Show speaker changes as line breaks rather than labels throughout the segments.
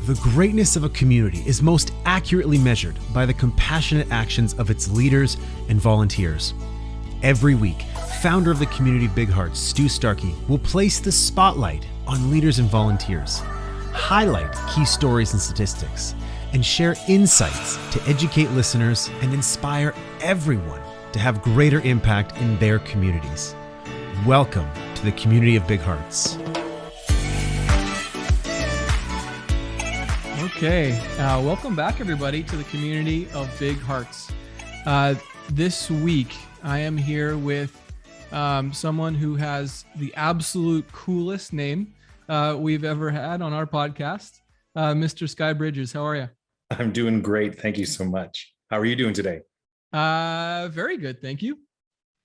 The greatness of a community is most accurately measured by the compassionate actions of its leaders and volunteers. Every week, founder of the community Big Hearts, Stu Starkey, will place the spotlight on leaders and volunteers, highlight key stories and statistics, and share insights to educate listeners and inspire everyone to have greater impact in their communities. Welcome to the community of Big Hearts.
Okay, welcome back everybody to the community of Big Hearts. This week, I am here with someone who has the absolute coolest name we've ever had on our podcast, Mr. Sky Bridges. How are you?
I'm doing great. Thank you so much. How are you doing today?
Very good. Thank you.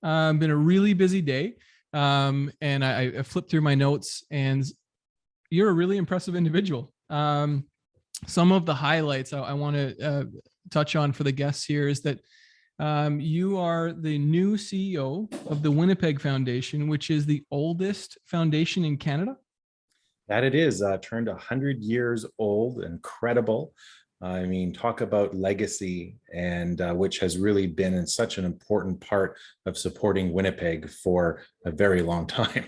Been a really busy day. And I flipped through my notes, and you're a really impressive individual. Some of the highlights I want to touch on for the guests here is that you are the new CEO of the Winnipeg Foundation, which is the oldest foundation in Canada.
That it is. Turned 100 years old. Incredible. I mean, talk about legacy, and which has really been in such an important part of supporting Winnipeg for a very long time.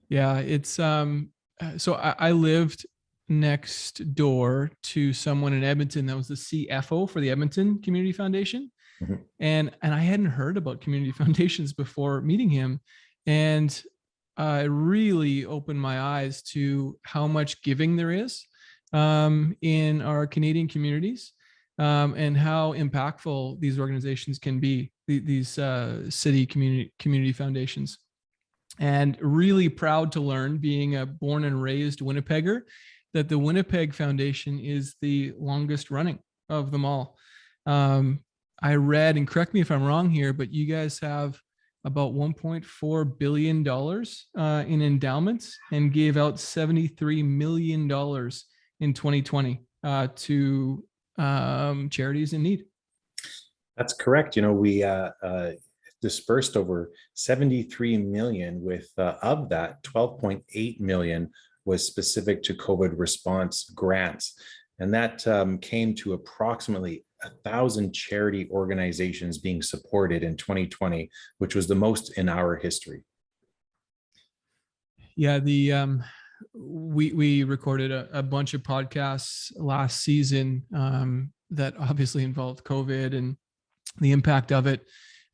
Yeah, it's so I lived next door to someone in Edmonton that was the CFO for the Edmonton Community Foundation. Mm-hmm. And I hadn't heard about community foundations before meeting him. And it really opened my eyes to how much giving there is in our Canadian communities, and how impactful these organizations can be, these city community foundations. And really proud to learn, being a born and raised Winnipegger, that the Winnipeg Foundation is the longest running of them all. I read, and correct me if I'm wrong here, but you guys have about $1.4 billion in endowments and gave out $73 million in 2020 to charities in need.
That's correct. You know, we dispersed over 73 million, with of that 12.8 million was specific to COVID response grants. And that came to approximately 1,000 charity organizations being supported in 2020, which was the most in our history.
Yeah, we recorded a bunch of podcasts last season that obviously involved COVID and the impact of it.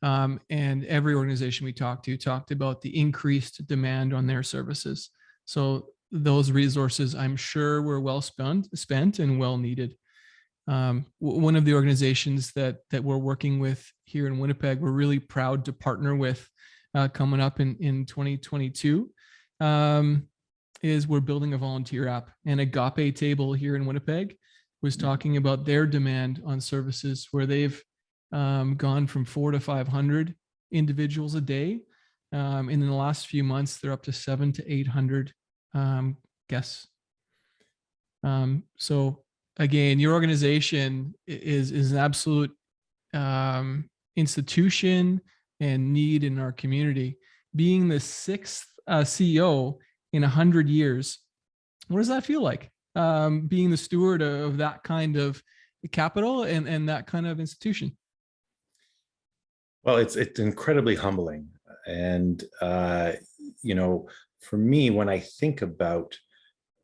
And every organization we talked about the increased demand on their services. So those resources, I'm sure, were well spent and well needed. One of the organizations that we're working with here in Winnipeg, we're really proud to partner with coming up in 2022, is we're building a volunteer app. And Agape Table here in Winnipeg was talking about their demand on services, where they've gone from 400 to 500 individuals a day. And in the last few months, they're up to 700 to 800 guests. So again, your organization is an absolute institution and need in our community. Being the sixth CEO in 100 years, what does that feel like? Being the steward of that kind of capital and that kind of institution?
Well, it's incredibly humbling. And, you know, for me, when I think about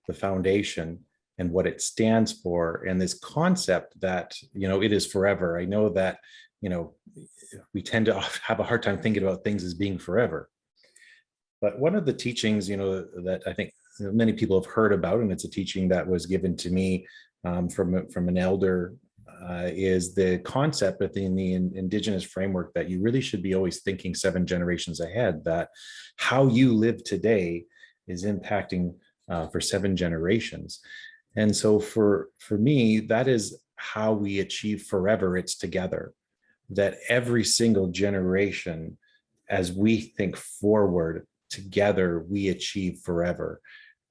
the foundation and what it stands for, and this concept that, you know, it is forever. I know that, you know, we tend to have a hard time thinking about things as being forever. But one of the teachings, you know, that I think many people have heard about, and it's a teaching that was given to me from an elder, is the concept within the Indigenous framework that you really should be always thinking 7 generations ahead, that how you live today is impacting for 7 generations. And so for me, that is how we achieve forever. It's together, that every single generation, as we think forward together, we achieve forever.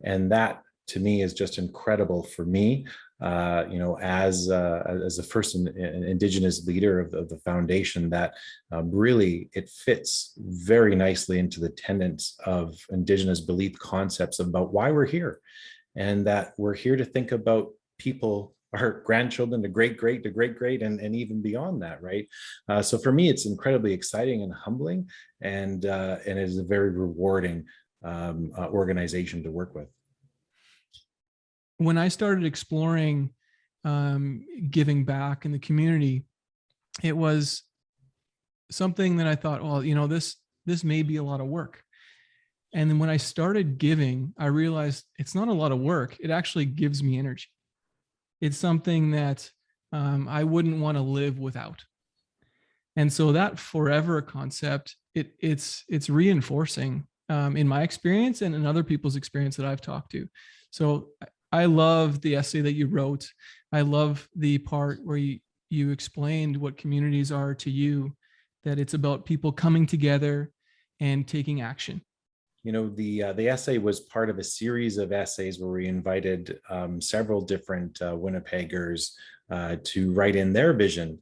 And that, to me, is just incredible for me. You know, as the first Indigenous leader of the foundation, that really it fits very nicely into the tenets of Indigenous belief concepts about why we're here. and that we're here to think about people, our grandchildren, the great great, the great great, and even beyond that, right? So for me, it's incredibly exciting and humbling, and it is a very rewarding organization to work with.
When I started exploring giving back in the community, it was something that I thought, well, this may be a lot of work. And then when I started giving, I realized it's not a lot of work. It actually gives me energy. It's something that I wouldn't want to live without. And so that forever concept, it's reinforcing in my experience and in other people's experience that I've talked to. So I love the essay that you wrote. I love the part where you explained what communities are to you, that it's about people coming together and taking action.
The essay was part of a series of essays where we invited several different Winnipeggers to write in their vision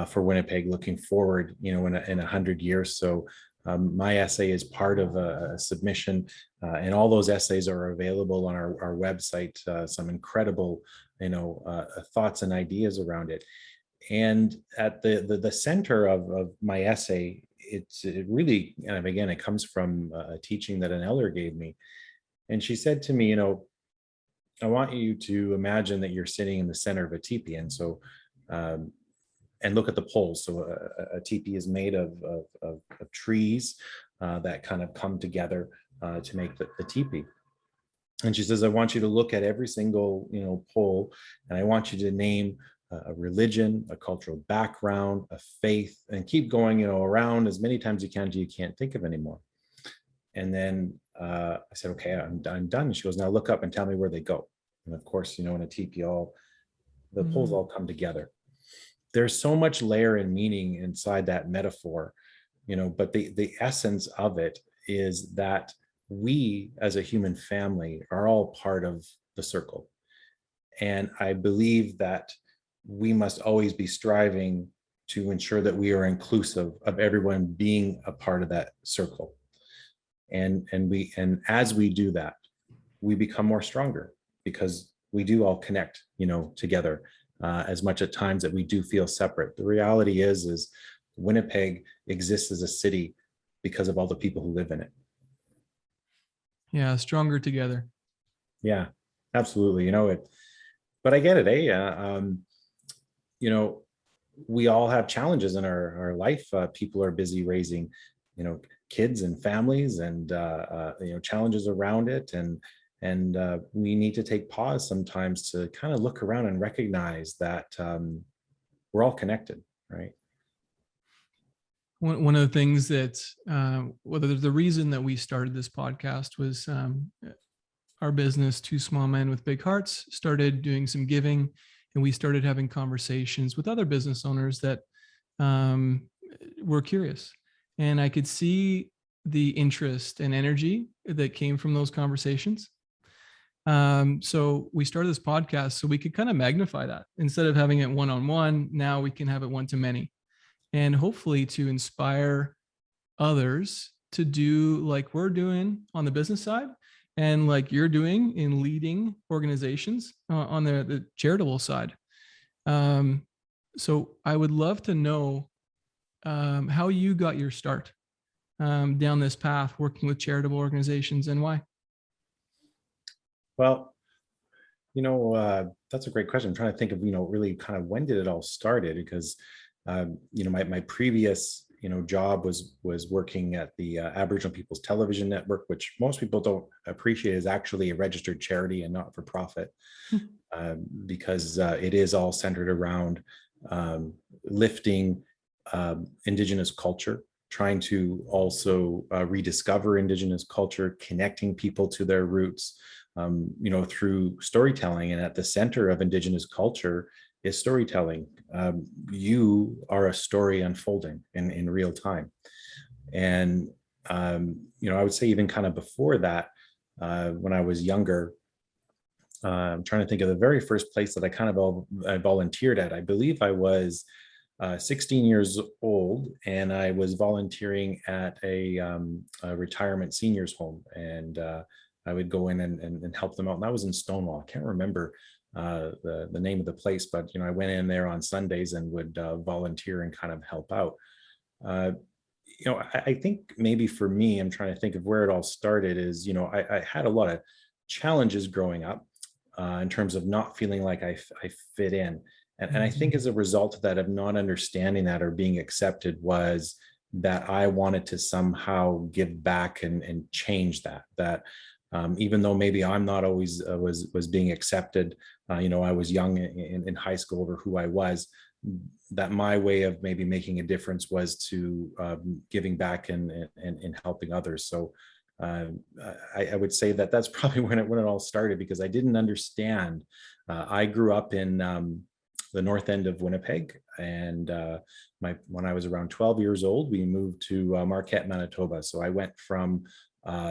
for Winnipeg looking forward, in 100 years. So my essay is part of a submission, and all those essays are available on our website. Some incredible, thoughts and ideas around it. And at the center of my essay, it really, and again, it comes from a teaching that an elder gave me. And she said to me, I want you to imagine that you're sitting in the center of a teepee. And so, and look at the poles. So a teepee is made of trees that kind of come together to make the teepee. And she says, I want you to look at every single, pole, and I want you to name a religion, a cultural background, a faith, and keep going, around as many times you can until you can't think of anymore. And then I said, okay, I'm done. And she goes, now look up and tell me where they go. And of course, in a teepee, the poles all come together. There's so much layer and meaning inside that metaphor, but the essence of it is that we as a human family are all part of the circle. And I believe that we must always be striving to ensure that we are inclusive of everyone being a part of that circle. And as we do that, we become more stronger, because we do all connect, together, as much at times that we do feel separate. The reality is Winnipeg exists as a city because of all the people who live in it.
Yeah, stronger together.
Yeah, absolutely. But I get it. We all have challenges in our life. People are busy raising, kids and families, and challenges around it, and we need to take pause sometimes to kind of look around and recognize that we're all connected, right?
One of the things that, the reason that we started this podcast was our business, Two Small Men with Big Hearts, started doing some giving, and we started having conversations with other business owners that were curious. And I could see the interest and energy that came from those conversations. So we started this podcast so we could kind of magnify that. Instead of having it one-on-one, now we can have it one-to-many. And hopefully to inspire others to do like we're doing on the business side, and like you're doing in leading organizations on the charitable side. So I would love to know how you got your start down this path, working with charitable organizations, and why.
Well, that's a great question. I'm trying to think of, really kind of when did it all started, because, my previous, job was working at the Aboriginal People's Television Network, which most people don't appreciate is actually a registered charity and not for profit, because it is all centered around lifting Indigenous culture, trying to also rediscover Indigenous culture, connecting people to their roots, through storytelling. And at the center of Indigenous culture is storytelling. You are a story unfolding in real time. And, I would say even kind of before that, when I was younger, I'm trying to think of the very first place that I volunteered at. I believe I was 16 years old, and I was volunteering at a retirement seniors home. And I would go in and help them out. And that was in Stonewall. I can't remember the name of the place, but I went in there on Sundays and would volunteer and kind of help out. Uh, I think maybe for me, I'm trying to think of where it all started is, I had a lot of challenges growing up in terms of not feeling like I fit in. And I think as a result of that, of not understanding that or being accepted, was that I wanted to somehow give back and change that even though maybe I'm not always was being accepted, I was young in high school over who I was, that my way of maybe making a difference was to giving back and helping others. So I would say that that's probably when it all started, because I didn't understand. I grew up in the north end of Winnipeg, and when I was around 12 years old, we moved to Marquette, Manitoba. So I went from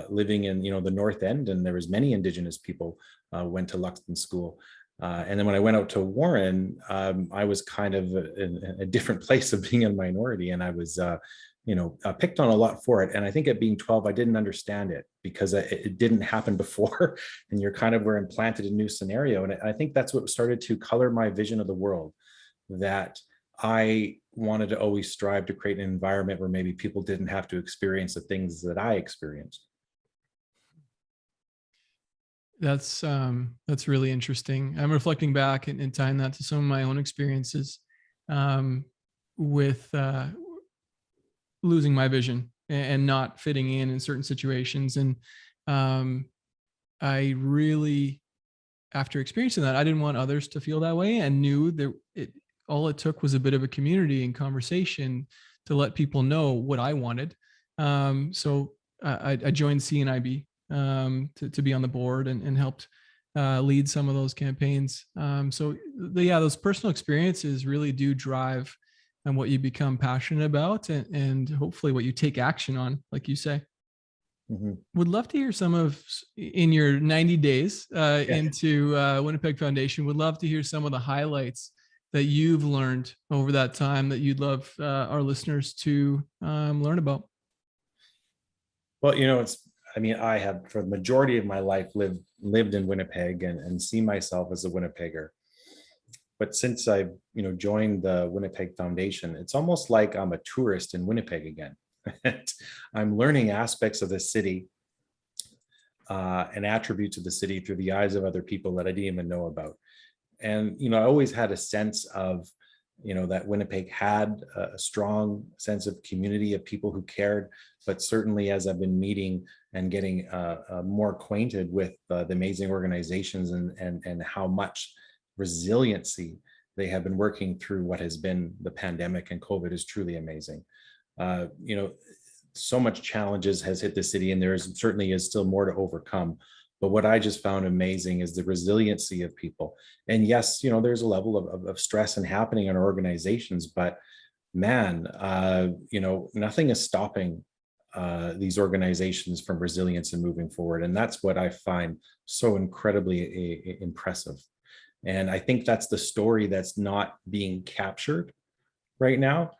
living in the north end, and there was many Indigenous people went to Luxton School. And then when I went out to Warren, I was kind of in a different place of being a minority, and I was, picked on a lot for it. And I think at being 12, I didn't understand it because it didn't happen before, and you're kind of were implanted a new scenario. And I think that's what started to color my vision of the world, that I wanted to always strive to create an environment where maybe people didn't have to experience the things that I experienced.
That's really interesting. I'm reflecting back and tying that to some of my own experiences with losing my vision and not fitting in certain situations. And I really, after experiencing that, I didn't want others to feel that way, and knew that all it took was a bit of a community and conversation to let people know what I wanted. So I joined CNIB to be on the board and helped lead some of those campaigns. So those personal experiences really do drive and what you become passionate about, and hopefully what you take action on, like you say. Mm-hmm. Would love to hear some of, in your 90 days into Winnipeg Foundation, would love to hear some of the highlights that you've learned over that time that you'd love our listeners to learn about.
Well, I have, for the majority of my life, lived in Winnipeg and see myself as a Winnipegger. But since I, joined the Winnipeg Foundation, it's almost like I'm a tourist in Winnipeg again. I'm learning aspects of the city and attributes of the city through the eyes of other people that I didn't even know about. And, I always had a sense of, that Winnipeg had a strong sense of community, of people who cared. But certainly as I've been meeting and getting more acquainted with the amazing organizations and how much resiliency they have been working through what has been the pandemic and COVID, is truly amazing. So much challenges has hit the city, and there certainly is still more to overcome. But what I just found amazing is the resiliency of people. And yes, there's a level of stress and happening in our organizations, but man, nothing is stopping these organizations from resilience and moving forward. And that's what I find so incredibly impressive. And I think that's the story that's not being captured right now.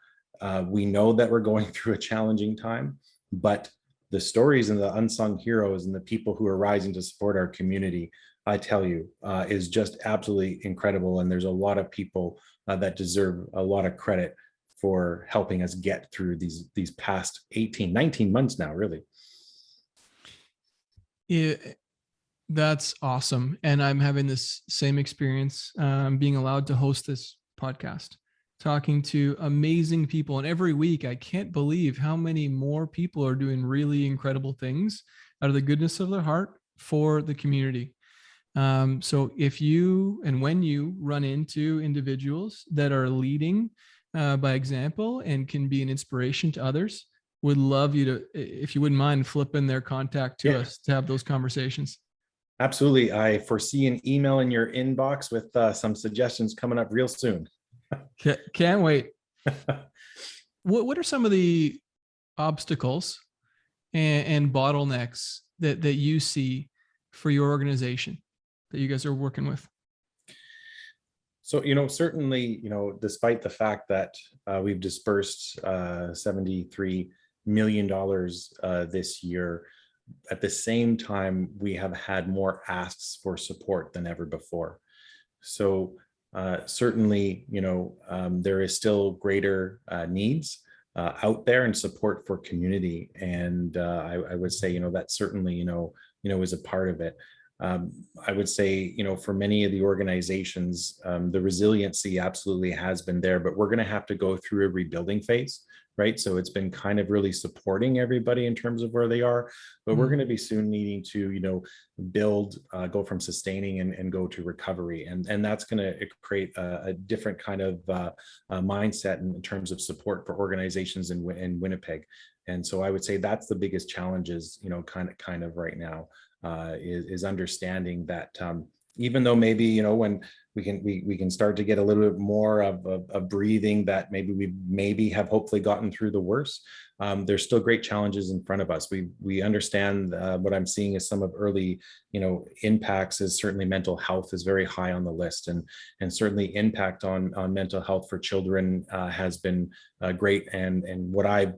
We know that we're going through a challenging time, but the stories and the unsung heroes and the people who are rising to support our community, I tell you, is just absolutely incredible. And there's a lot of people that deserve a lot of credit for helping us get through these past 19 months now, really.
Yeah, that's awesome. And I'm having this same experience being allowed to host this podcast, talking to amazing people. And every week, I can't believe how many more people are doing really incredible things out of the goodness of their heart for the community. So if you, and when you run into individuals that are leading by example and can be an inspiration to others, would love you to, if you wouldn't mind, flip in their contact to us to have those conversations.
Absolutely. I foresee an email in your inbox with some suggestions coming up real soon.
Can't wait. What are some of the obstacles and bottlenecks that you see for your organization that you guys are working with?
So, certainly, despite the fact that we've dispersed $73 million this year, at the same time, we have had more asks for support than ever before. So certainly, there is still greater needs out there and support for community. And I would say, that certainly, is a part of it. I would say, for many of the organizations, the resiliency absolutely has been there, but we're going to have to go through a rebuilding phase, right? So it's been kind of really supporting everybody in terms of where they are, but we're going to be soon needing to, build, go from sustaining and go to recovery. And that's going to create a different kind of mindset in terms of support for organizations in Winnipeg. And so I would say that's the biggest challenges, kind of right now. Is understanding that even though maybe when we can start to get a little bit more of breathing, that maybe have hopefully gotten through the worst, there's still great challenges in front of us. We understand what I'm seeing is some of early impacts is certainly mental health is very high on the list, and certainly impact on mental health for children has been great. And what I've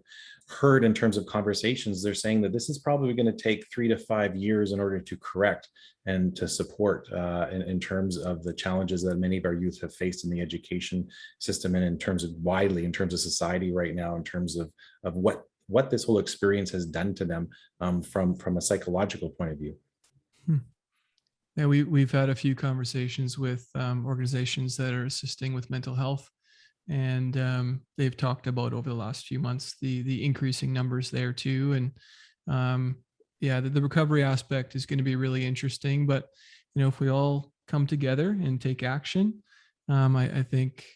heard in terms of conversations, they're saying that this is probably going to take 3 to 5 years in order to correct and to support in terms of the challenges that many of our youth have faced in the education system, and in terms of widely in terms of society right now, in terms of what this whole experience has done to them from a psychological point of view.
Yeah, we've had a few conversations with organizations that are assisting with mental health. And they've talked about over the last few months the increasing numbers there too. And the recovery aspect is going to be really interesting. But if we all come together and take action, I think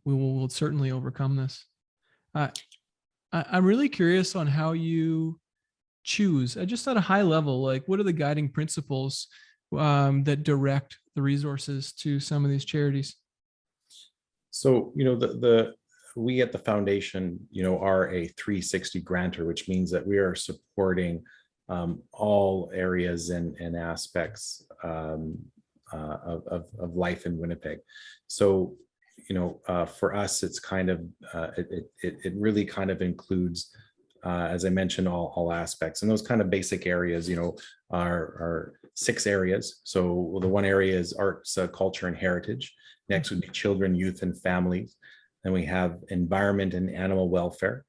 we'll certainly overcome this. I'm really curious on how you choose, just at a high level, like what are the guiding principles that direct the resources to some of these charities?
So, we at the foundation, are a 360 grantor, which means that we are supporting all areas and aspects of life in Winnipeg. So, for us, it's kind of, it really kind of includes, as I mentioned, all aspects. And those kind of basic areas, are 6 areas. So the one area is arts, culture, and heritage. Next would be children, youth, and families. Then we have environment and animal welfare.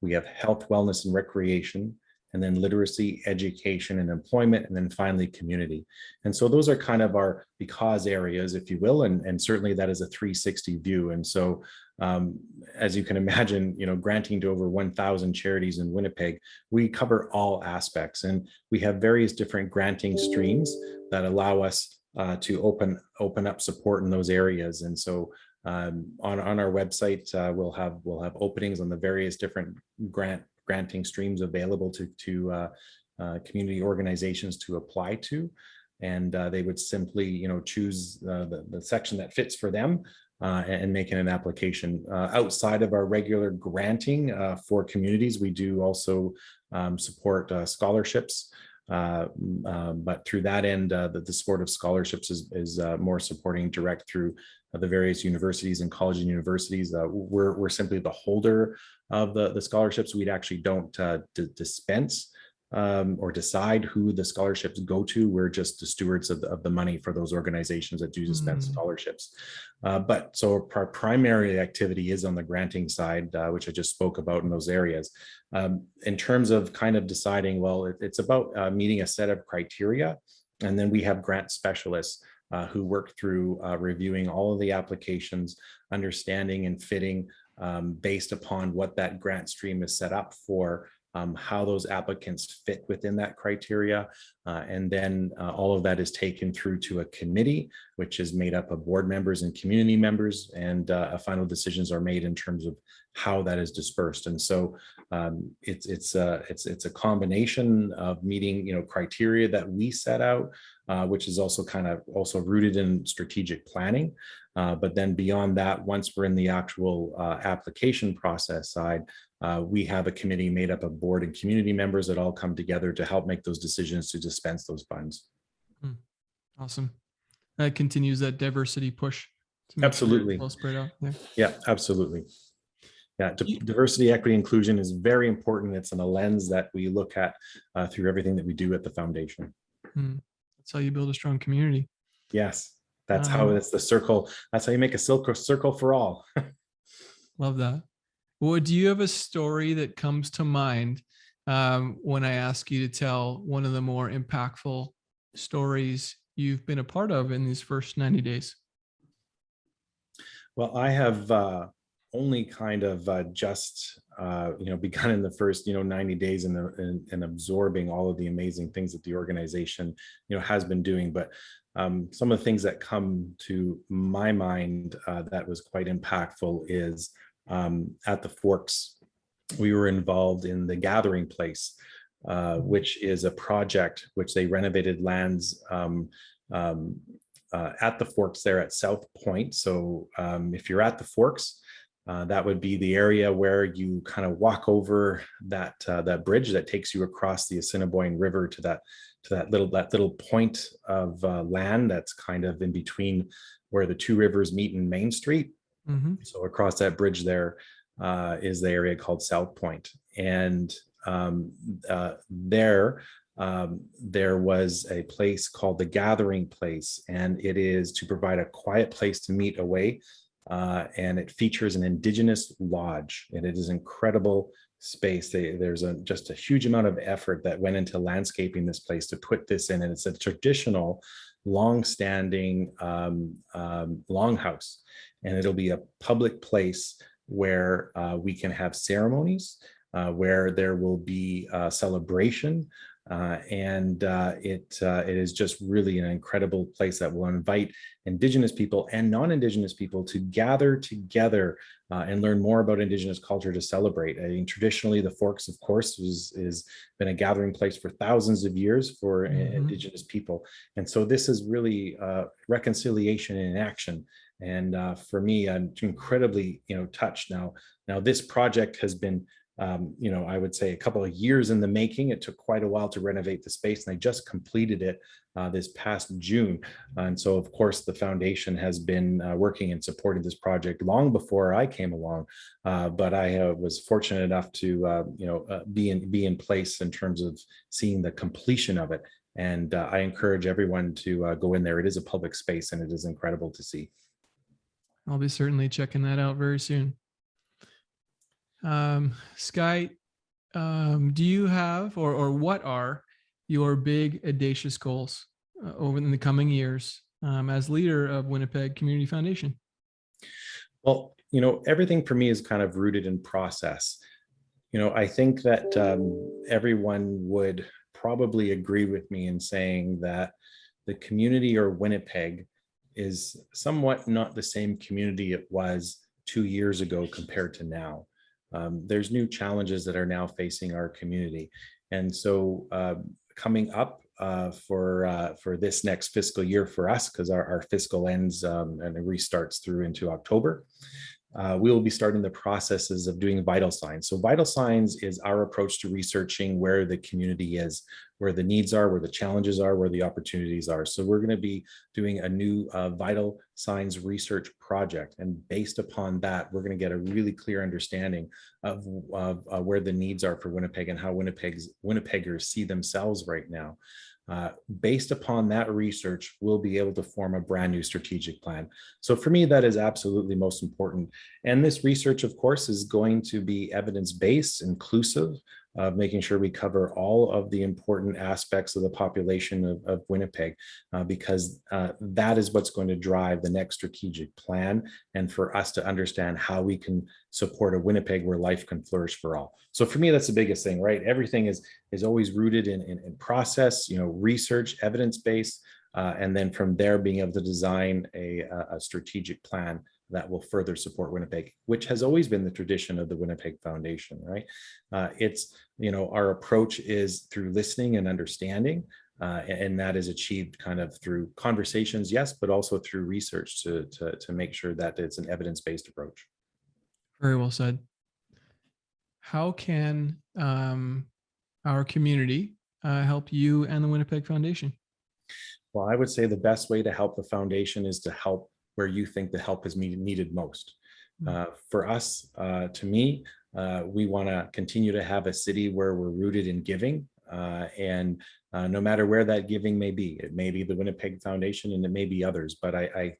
We have health, wellness, and recreation, and then literacy, education, and employment, and then finally community. And so those are kind of our because areas, if you will, and certainly that is a 360 view. And so as you can imagine, granting to over 1,000 charities in Winnipeg, we cover all aspects, and we have various different granting streams that allow us to open up support in those areas. And so on our website, we'll have openings on the various different granting streams available to community organizations to apply to, and they would simply choose the section that fits for them and making an application. Outside of our regular granting for communities, we do also support scholarships. But through that end, the support of scholarships is more supporting direct through the various universities and colleges and universities. We're simply the holder of the scholarships. We actually don't dispense or decide who the scholarships go to. We're just the stewards of the money for those organizations that do dispense scholarships. But so our primary activity is on the granting side, which I just spoke about in those areas. In terms of kind of deciding, well, it's about meeting a set of criteria. And then we have grant specialists who work through reviewing all of the applications, understanding and fitting based upon what that grant stream is set up for, how those applicants fit within that criteria. And then all of that is taken through to a committee, which is made up of board members and community members, and final decisions are made in terms of how that is dispersed. And so it's a combination of meeting criteria that we set out, which is also also rooted in strategic planning. But then beyond that, once we're in the actual application process side, we have a committee made up of board and community members that all come together to help make those decisions to dispense those funds.
Awesome. That continues that diversity push.
Absolutely.
Well spread out.
Yeah, absolutely. Yeah, diversity, equity, inclusion is very important. It's in a lens that we look at through everything that we do at the foundation.
That's how you build a strong community.
Yes, that's how it's the circle. That's how you make a circle for all.
Love that. Well, do you have a story that comes to mind when I ask you to tell one of the more impactful stories you've been a part of in these first 90 days?
Well, I have only kind of just begun in the first 90 days and absorbing all of the amazing things that the organization has been doing. But some of the things that come to my mind that was quite impactful is at the Forks, we were involved in the Gathering Place, which is a project which they renovated lands at the Forks there at South Point. So if you're at the Forks, that would be the area where you kind of walk over that bridge that takes you across the Assiniboine River to that little point of land that's kind of in between where the two rivers meet in Main Street. Mm-hmm. So across that bridge there is the area called South Point, and there was a place called the Gathering Place, and it is to provide a quiet place to meet away. And it features an Indigenous lodge, and it is incredible space. There's just a huge amount of effort that went into landscaping this place to put this in, and it's a traditional, long-standing longhouse, and it'll be a public place where we can have ceremonies, where there will be a celebration. And it is just really an incredible place that will invite Indigenous people and non-Indigenous people to gather together and learn more about Indigenous culture to celebrate. I mean, traditionally, the Forks, of course, has been a gathering place for thousands of years for Indigenous people. And so this is really reconciliation in action. And for me, I'm incredibly, touched now. Now, this project has been I would say a couple of years in the making. It took quite a while to renovate the space, and they just completed it this past June. And so, of course, the foundation has been working and supporting this project long before I came along. But I was fortunate enough to, be in place in terms of seeing the completion of it. And I encourage everyone to go in there. It is a public space, and it is incredible to see.
I'll be certainly checking that out very soon. Sky, do you have, or what are your big audacious goals over in the coming years as leader of Winnipeg Community Foundation?
Well, everything for me is kind of rooted in process. I think that everyone would probably agree with me in saying that the community or Winnipeg is somewhat not the same community it was 2 years ago compared to now. There's new challenges that are now facing our community. And so coming up for this next fiscal year for us, because our fiscal ends and it restarts through into October, we will be starting the processes of doing vital signs. So vital signs is our approach to researching where the community is, where the needs are, where the challenges are, where the opportunities are. So we're going to be doing a new vital signs research project. And based upon that, we're going to get a really clear understanding of where the needs are for Winnipeg and how Winnipeggers see themselves right now. Based upon that research, we'll be able to form a brand new strategic plan. So for me, that is absolutely most important. And this research, of course, is going to be evidence-based, inclusive, making sure we cover all of the important aspects of the population of Winnipeg, because that is what's going to drive the next strategic plan, and for us to understand how we can support a Winnipeg where life can flourish for all. So for me, that's the biggest thing, right? Everything is always rooted in process, research, evidence-based, and then from there being able to design a strategic plan that will further support Winnipeg, which has always been the tradition of the Winnipeg Foundation, right? It's, our approach is through listening and understanding, and that is achieved kind of through conversations, yes, but also through research to make sure that it's an evidence-based approach.
Very well said. How can our community help you and the Winnipeg Foundation?
Well, I would say the best way to help the foundation is to help where you think the help is needed most. For us, to me, we want to continue to have a city where we're rooted in giving, and no matter where that giving may be, it may be the Winnipeg Foundation and it may be others, but I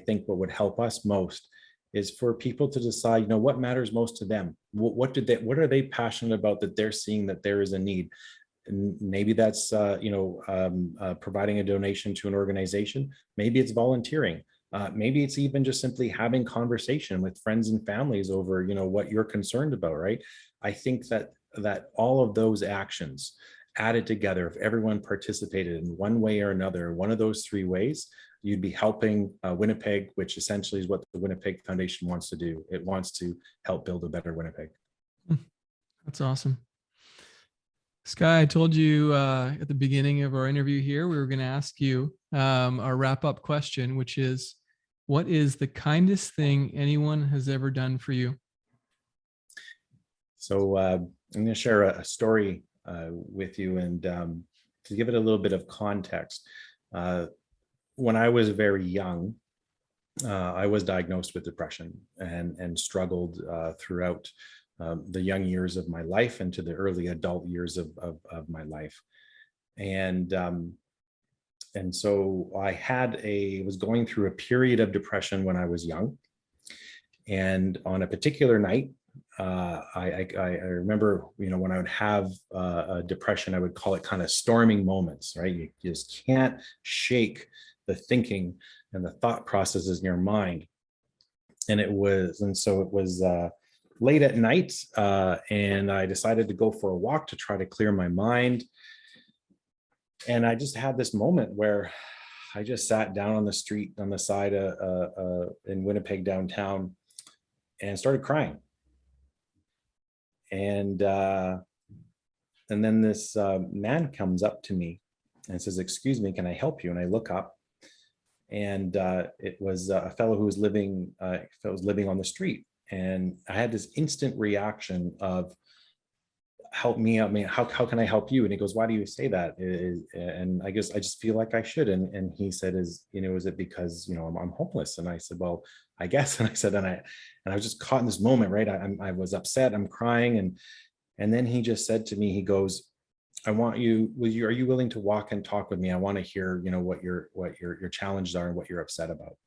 think what would help us most is for people to decide, what matters most to them. What are they passionate about that they're seeing that there is a need? And maybe that's providing a donation to an organization. Maybe it's volunteering. Maybe it's even just simply having conversation with friends and families over, what you're concerned about, right? I think that all of those actions added together, if everyone participated in one way or another, one of those three ways, you'd be helping Winnipeg, which essentially is what the Winnipeg Foundation wants to do. It wants to help build a better Winnipeg.
That's awesome. Sky, I told you at the beginning of our interview here, we were going to ask you our wrap-up question, which is, what is the kindest thing anyone has ever done for you?
So I'm going to share a story with you, and to give it a little bit of context. When I was very young, I was diagnosed with depression and struggled throughout the young years of my life and to the early adult years of my life. And so I was going through a period of depression when I was young. And on a particular night, I remember, when I would have a depression, I would call it kind of storming moments, right? You just can't shake the thinking and the thought processes in your mind. And so it was late at night, and I decided to go for a walk to try to clear my mind. And I just had this moment where I just sat down on the street on the side in Winnipeg downtown and started crying. And then this man comes up to me and says, "Excuse me, can I help you?" And I look up, and it was a fellow who was living on the street. And I had this instant reaction of, "Help me out. I mean, how can I help you?" And he goes, "Why do you say that?" And I guess I just feel like I should. And he said, "Is it because, I'm homeless?" And I said, "Well, I guess." And I said, and I was just caught in this moment, right? I was upset, I'm crying. And then he just said to me, he goes, "I want you, are you willing to walk and talk with me? I want to hear, what your challenges are and what you're upset about."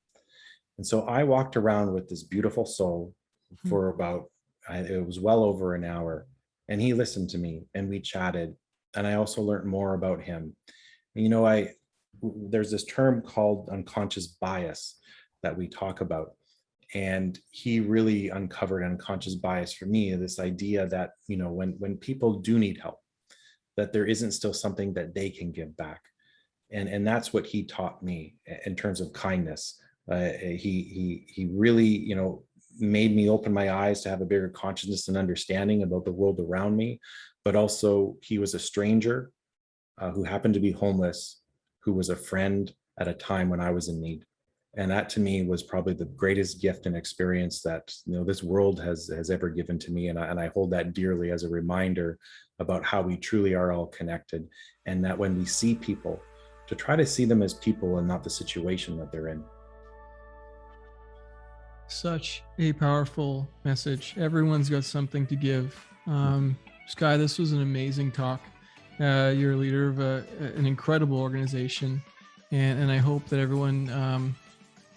And so I walked around with this beautiful soul for about, it was well over an hour. And he listened to me and we chatted. And I also learned more about him. And, there's this term called unconscious bias that we talk about. And he really uncovered unconscious bias for me, this idea that, when people do need help, that there isn't still something that they can give back. And that's what he taught me in terms of kindness. He really, made me open my eyes to have a bigger consciousness and understanding about the world around me. But also, he was a stranger who happened to be homeless, who was a friend at a time when I was in need. And that to me was probably the greatest gift and experience that this world has ever given to me. And I hold that dearly as a reminder about how we truly are all connected. And that when we see people, to try to see them as people and not the situation that they're in.
Such a powerful message. Everyone's got something to give. Sky, this was an amazing talk. You're a leader of an incredible organization. And I hope that everyone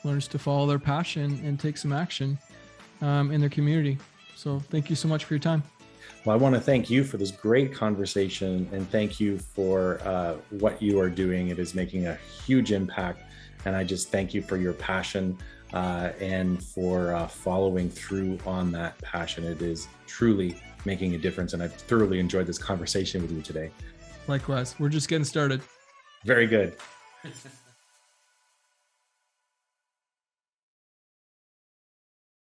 learns to follow their passion and take some action in their community. So thank you so much for your time.
Well, I want to thank you for this great conversation, and thank you for what you are doing. It is making a huge impact. And I just thank you for your passion and for following through on that passion. It is truly making a difference. And I've thoroughly enjoyed this conversation with you today.
Likewise, we're just getting started.
Very good.